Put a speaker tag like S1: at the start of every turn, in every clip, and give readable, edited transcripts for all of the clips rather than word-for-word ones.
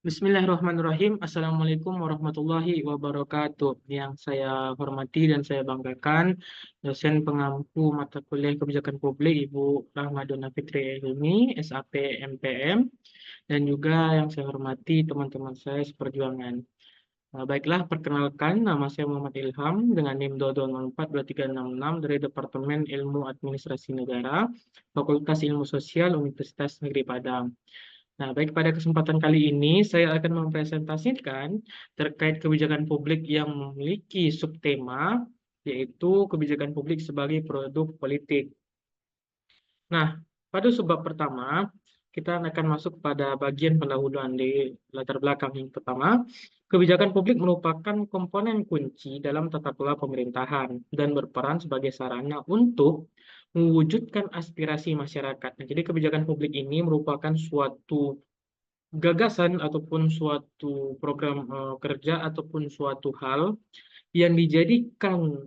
S1: Bismillahirrahmanirrahim. Assalamualaikum warahmatullahi wabarakatuh. Yang saya hormati dan saya banggakan, dosen pengampu mata kuliah kebijakan publik Ibu Rahmadona Fitri Elmi, SAP MPM, dan juga yang saya hormati teman-teman saya seperjuangan. Baiklah, perkenalkan nama saya Muhammad Ilham dengan NIM 2204236 dari Departemen Ilmu Administrasi Negara, Fakultas Ilmu Sosial Universitas Negeri Padang. Nah, baik pada kesempatan kali ini saya akan mempresentasikan terkait kebijakan publik yang memiliki subtema yaitu kebijakan publik sebagai produk politik. Nah, pada subbab pertama kita akan masuk pada bagian pendahuluan di latar belakang yang pertama. Kebijakan publik merupakan komponen kunci dalam tata kelola pemerintahan dan berperan sebagai sarana untuk mewujudkan aspirasi masyarakat. Nah, jadi kebijakan publik ini merupakan suatu gagasan ataupun suatu program kerja ataupun suatu hal yang dijadikan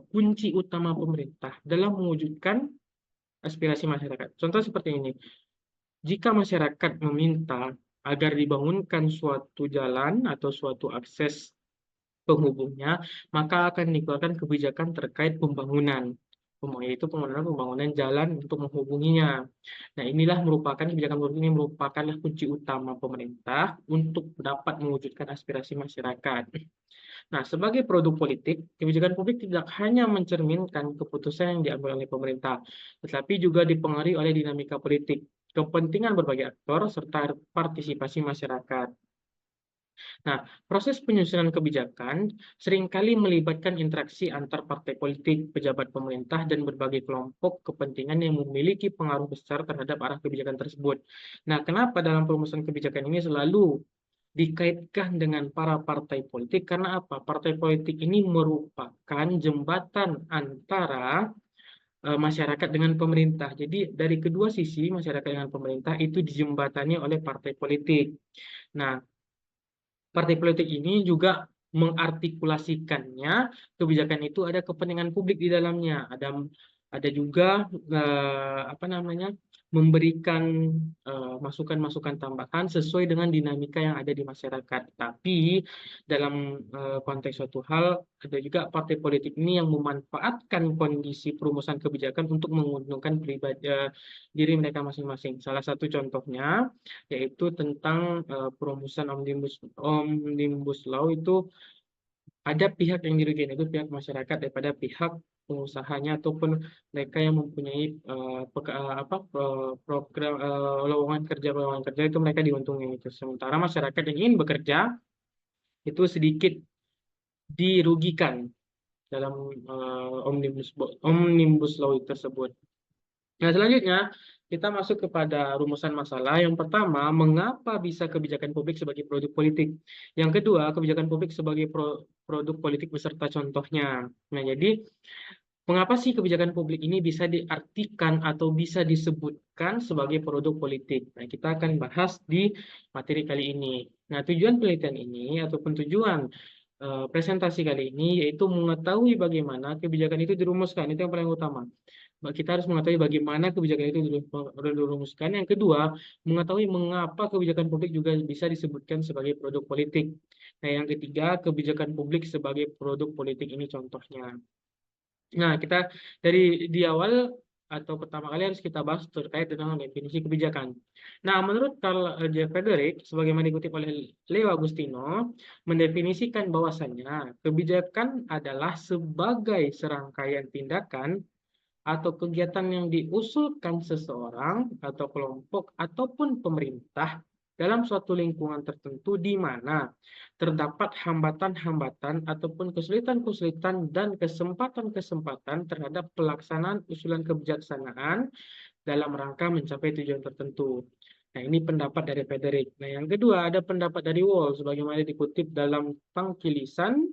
S1: kunci utama pemerintah dalam mewujudkan aspirasi masyarakat. Contoh seperti ini, jika masyarakat meminta agar dibangunkan suatu jalan atau suatu akses penghubungnya, maka akan dikeluarkan kebijakan terkait pembangunan. Yaitu pembangunan jalan untuk menghubunginya. Nah, inilah merupakan kebijakan publik ini merupakan kunci utama pemerintah untuk dapat mewujudkan aspirasi masyarakat. Nah, sebagai produk politik, kebijakan publik tidak hanya mencerminkan keputusan yang diambil oleh pemerintah, tetapi juga dipengaruhi oleh dinamika politik, kepentingan berbagai aktor, serta partisipasi masyarakat. Nah, proses penyusunan kebijakan seringkali melibatkan interaksi antar partai politik, pejabat pemerintah, dan berbagai kelompok kepentingan yang memiliki pengaruh besar terhadap arah kebijakan tersebut. Nah, kenapa dalam perumusan kebijakan ini selalu dikaitkan dengan para partai politik? Karena apa? Partai politik ini merupakan jembatan antara masyarakat dengan pemerintah. Jadi dari kedua sisi masyarakat dengan pemerintah itu dijembatani oleh partai politik. Nah, partai politik ini juga mengartikulasikannya kebijakan itu ada kepentingan publik di dalamnya, ada juga apa namanya memberikan masukan-masukan tambahan sesuai dengan dinamika yang ada di masyarakat. Tapi dalam konteks suatu hal ada juga partai politik ini yang memanfaatkan kondisi perumusan kebijakan untuk menguntungkan pribadi diri mereka masing-masing. Salah satu contohnya yaitu tentang perumusan omnibus law itu ada pihak yang dirugikan itu pihak masyarakat daripada pihak pengusahanya ataupun mereka yang mempunyai program lowongan kerja itu mereka diuntungkan itu, sementara masyarakat yang ingin bekerja itu sedikit dirugikan dalam omnibus law tersebut. Nah, selanjutnya kita masuk kepada rumusan masalah. Yang pertama, mengapa bisa kebijakan publik sebagai produk politik? Yang kedua, kebijakan publik sebagai produk politik beserta contohnya. Nah, jadi mengapa sih kebijakan publik ini bisa diartikan atau bisa disebutkan sebagai produk politik? Nah, kita akan bahas di materi kali ini. Nah, tujuan penelitian ini ataupun tujuan presentasi kali ini yaitu mengetahui bagaimana kebijakan itu dirumuskan. Itu yang paling utama. Kita harus mengetahui bagaimana kebijakan itu dirumuskan. Yang kedua, mengetahui mengapa kebijakan publik juga bisa disebutkan sebagai produk politik. Nah, yang ketiga, kebijakan publik sebagai produk politik ini contohnya. Nah, kita dari di awal atau pertama kali harus kita bahas terkait dengan definisi kebijakan. Nah, menurut Carl J. Frederick, sebagaimana dikutip oleh Leo Agustino, mendefinisikan bahwasannya kebijakan adalah sebagai serangkaian tindakan atau kegiatan yang diusulkan seseorang atau kelompok ataupun pemerintah dalam suatu lingkungan tertentu di mana terdapat hambatan-hambatan ataupun kesulitan-kesulitan dan kesempatan-kesempatan terhadap pelaksanaan usulan kebijaksanaan dalam rangka mencapai tujuan tertentu. Nah, ini pendapat dari Frederick. Nah, yang kedua ada pendapat dari Wall sebagaimana dikutip dalam Tangkilisan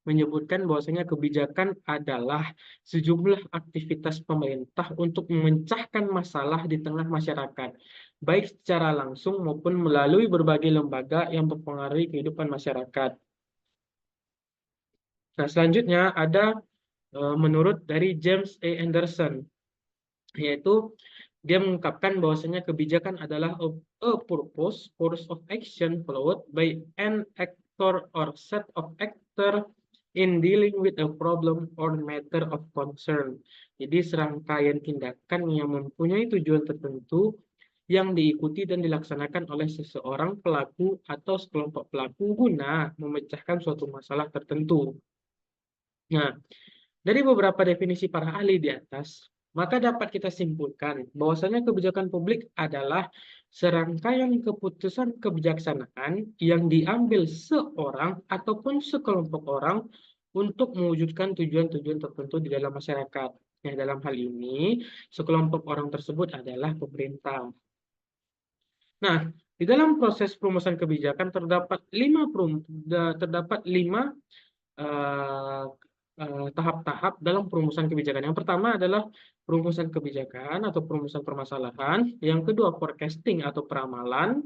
S1: menyebutkan bahwasanya kebijakan adalah sejumlah aktivitas pemerintah untuk memecahkan masalah di tengah masyarakat, baik secara langsung maupun melalui berbagai lembaga yang mempengaruhi kehidupan masyarakat. Nah, selanjutnya ada menurut dari James A. Anderson, yaitu Dia mengungkapkan bahwasanya kebijakan adalah a purpose, course of action followed by an actor or set of actor in dealing with a problem or matter of concern. Jadi serangkaian tindakan yang mempunyai tujuan tertentu yang diikuti dan dilaksanakan oleh seseorang pelaku atau sekelompok pelaku guna memecahkan suatu masalah tertentu. Nah, dari beberapa definisi para ahli di atas, maka dapat kita simpulkan bahwasanya kebijakan publik adalah serangkaian keputusan kebijaksanaan yang diambil seorang ataupun sekelompok orang untuk mewujudkan tujuan-tujuan tertentu di dalam masyarakat. Nah, dalam hal ini, sekelompok orang tersebut adalah pemerintah. Nah, di dalam proses perumusan kebijakan terdapat lima eh, tahap-tahap dalam perumusan kebijakan. Yang pertama adalah perumusan kebijakan atau perumusan permasalahan. Yang kedua, forecasting atau peramalan.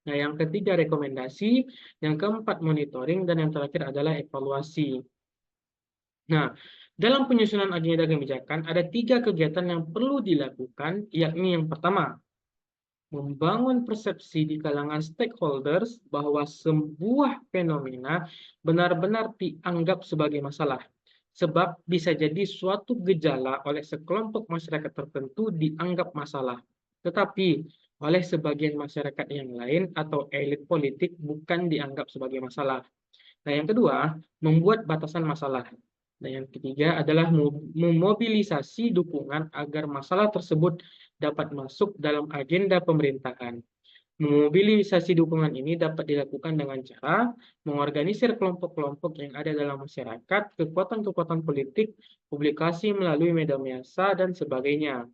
S1: Nah, yang ketiga, rekomendasi. Yang keempat, monitoring. Dan yang terakhir adalah evaluasi. Nah, dalam penyusunan agenda kebijakan, ada 3 kegiatan yang perlu dilakukan, yakni yang pertama, membangun persepsi di kalangan stakeholders bahwa sebuah fenomena benar-benar dianggap sebagai masalah. Sebab bisa jadi suatu gejala oleh sekelompok masyarakat tertentu dianggap masalah. Tetapi oleh sebagian masyarakat yang lain atau elit politik bukan dianggap sebagai masalah. Nah, yang kedua, membuat batasan masalah. Nah, yang ketiga adalah memobilisasi dukungan agar masalah tersebut dapat masuk dalam agenda pemerintahan. Memobilisasi dukungan ini dapat dilakukan dengan cara mengorganisir kelompok-kelompok yang ada dalam masyarakat, kekuatan-kekuatan politik, publikasi melalui media massa, dan sebagainya.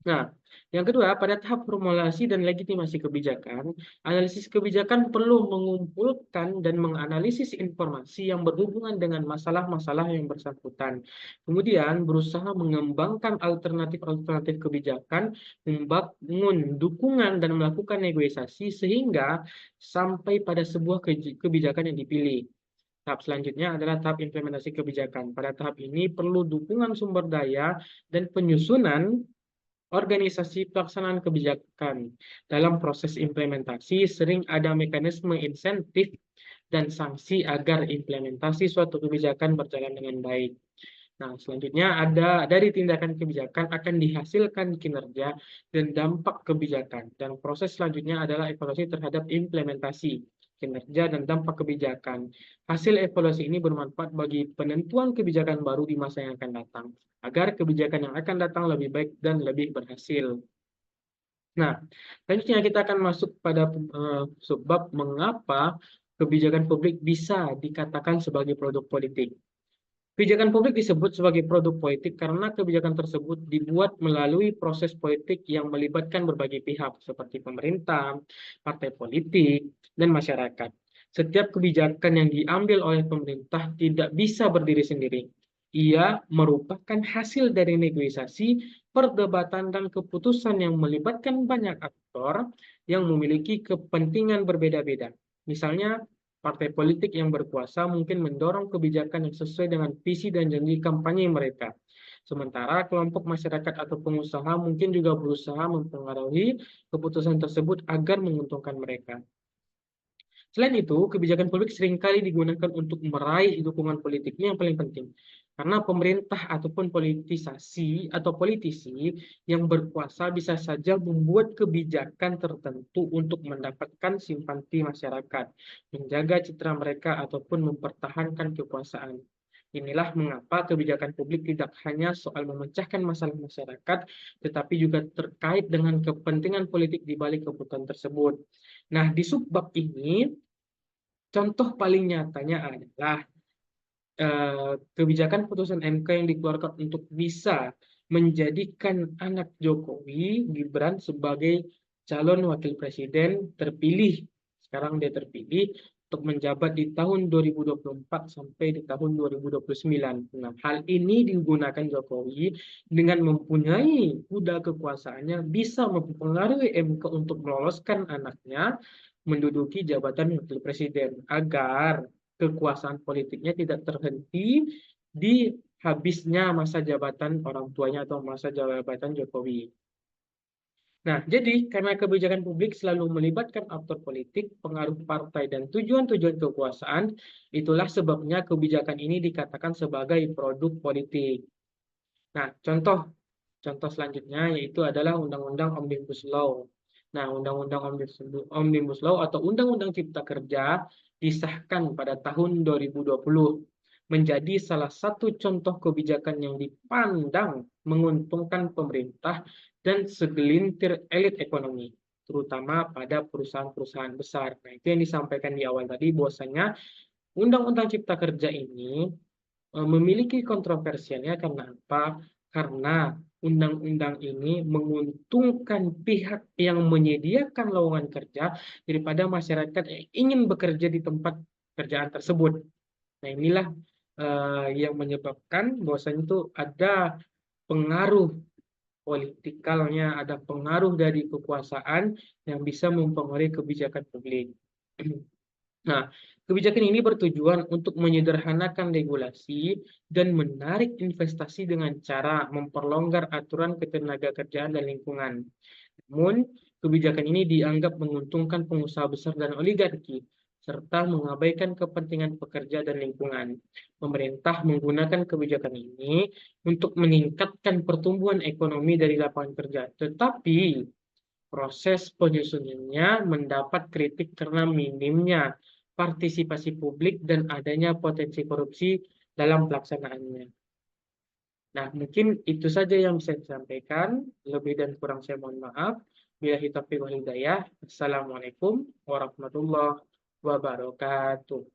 S1: Nah, yang kedua, pada tahap formulasi dan legitimasi kebijakan, analisis kebijakan perlu mengumpulkan dan menganalisis informasi yang berhubungan dengan masalah-masalah yang bersangkutan. Kemudian, berusaha mengembangkan alternatif-alternatif kebijakan, membangun dukungan dan melakukan negosiasi sehingga sampai pada sebuah kebijakan yang dipilih. Tahap selanjutnya adalah tahap implementasi kebijakan. Pada tahap ini perlu dukungan sumber daya dan penyusunan organisasi pelaksanaan kebijakan. Dalam proses implementasi, sering ada mekanisme insentif dan sanksi agar implementasi suatu kebijakan berjalan dengan baik. Nah, selanjutnya ada dari tindakan kebijakan akan dihasilkan kinerja dan dampak kebijakan. Dan proses selanjutnya adalah evaluasi terhadap implementasi kinerja dan dampak kebijakan. Hasil evaluasi ini bermanfaat bagi penentuan kebijakan baru di masa yang akan datang, agar kebijakan yang akan datang lebih baik dan lebih berhasil. Nah, selanjutnya kita akan masuk pada sebab mengapa kebijakan publik bisa dikatakan sebagai produk politik. Kebijakan publik disebut sebagai produk politik karena kebijakan tersebut dibuat melalui proses politik yang melibatkan berbagai pihak seperti pemerintah, partai politik, dan masyarakat. Setiap kebijakan yang diambil oleh pemerintah tidak bisa berdiri sendiri. Ia merupakan hasil dari negosiasi, perdebatan, dan keputusan yang melibatkan banyak aktor yang memiliki kepentingan berbeda-beda. Misalnya, partai politik yang berkuasa mungkin mendorong kebijakan yang sesuai dengan visi dan janji kampanye mereka. Sementara kelompok masyarakat atau pengusaha mungkin juga berusaha mempengaruhi keputusan tersebut agar menguntungkan mereka. Selain itu, kebijakan publik seringkali digunakan untuk meraih dukungan politiknya yang paling penting. Karena pemerintah ataupun politisasi atau politisi yang berkuasa bisa saja membuat kebijakan tertentu untuk mendapatkan simpati masyarakat, menjaga citra mereka ataupun mempertahankan kekuasaan. Inilah mengapa kebijakan publik tidak hanya soal memecahkan masalah masyarakat, tetapi juga terkait dengan kepentingan politik di balik kebutuhan tersebut. Nah, di subbab ini, contoh paling nyatanya adalah kebijakan putusan MK yang dikeluarkan untuk bisa menjadikan anak Jokowi, Gibran, sebagai calon wakil presiden terpilih. Sekarang dia terpilih untuk menjabat di tahun 2024 sampai di tahun 2029. Nah, hal ini digunakan Jokowi dengan mempunyai kuda kekuasaannya bisa mempengaruhi MK untuk meloloskan anaknya menduduki jabatan wakil presiden agar kekuasaan politiknya tidak terhenti di habisnya masa jabatan orang tuanya atau masa jabatan Jokowi. Nah, jadi karena kebijakan publik selalu melibatkan aktor politik, pengaruh partai, dan tujuan-tujuan kekuasaan, itulah sebabnya kebijakan ini dikatakan sebagai produk politik. Nah, contoh selanjutnya yaitu adalah Undang-Undang Omnibus Law. Nah, Undang-Undang Omnibus Law atau Undang-Undang Cipta Kerja disahkan pada tahun 2020 menjadi salah satu contoh kebijakan yang dipandang menguntungkan pemerintah dan segelintir elit ekonomi, terutama pada perusahaan-perusahaan besar. Nah, itu yang disampaikan di awal tadi bahwasanya Undang-Undang Cipta Kerja ini memiliki kontroversialnya karena apa? Karena undang-undang ini menguntungkan pihak yang menyediakan lowongan kerja daripada masyarakat yang ingin bekerja di tempat kerjaan tersebut. Nah, inilah yang menyebabkan bahwasanya itu ada pengaruh politikalnya, ada pengaruh dari kekuasaan yang bisa mempengaruhi kebijakan publik. Nah, kebijakan ini bertujuan untuk menyederhanakan regulasi dan menarik investasi dengan cara memperlonggar aturan ketenagakerjaan dan lingkungan. Namun, kebijakan ini dianggap menguntungkan pengusaha besar dan oligarki, serta mengabaikan kepentingan pekerja dan lingkungan. Pemerintah menggunakan kebijakan ini untuk meningkatkan pertumbuhan ekonomi dari lapangan kerja. Tetapi, proses penyusunannya mendapat kritik karena minimnya partisipasi publik dan adanya potensi korupsi dalam pelaksanaannya. Nah, mungkin itu saja yang bisa saya sampaikan. Lebih dan kurang saya mohon maaf. Billahi taufiq wal hidayah. Assalamualaikum warahmatullahi wabarakatuh.